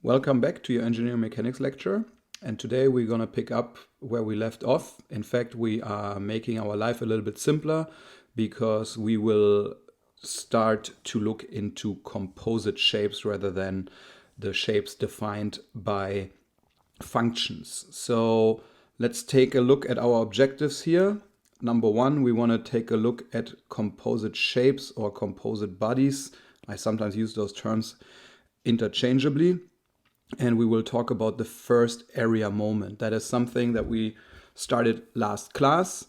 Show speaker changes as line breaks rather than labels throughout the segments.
Welcome back to your engineering mechanics lecture. And today we're going to pick up where we left off. In fact, we are making our life a little bit simpler because we will start to look into composite shapes rather than the shapes defined by functions. So let's take a look at our objectives here. Number one, we want to take a look at composite shapes or composite bodies. I sometimes use those terms interchangeably. And we will talk about the first area moment. That is something that we started last class,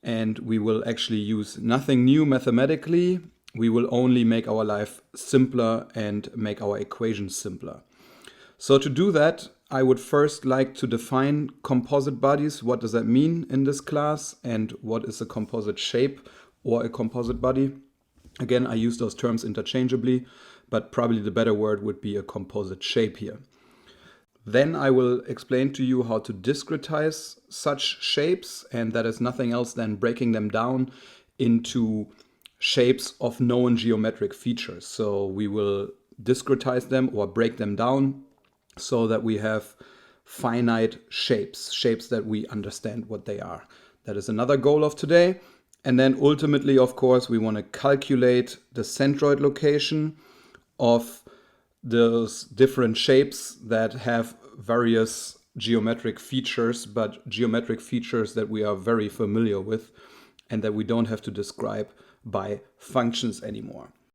and we will actually use nothing new mathematically. We will only make our life simpler and make our equations simpler. So to do that, I would first like to define composite bodies. What does that mean in this class? And what is a composite shape or a composite body? Again, I use those terms interchangeably, but probably the better word would be a composite shape here. Then I will explain to you how to discretize such shapes, and that is nothing else than breaking them down into shapes of known geometric features. So we will discretize them or break them down so that we have finite shapes that we understand what they are. That is another goal of today. And then ultimately, of course, we want to calculate the centroid location of those different shapes that have various geometric features, but geometric features that we are very familiar with and that we don't have to describe by functions anymore.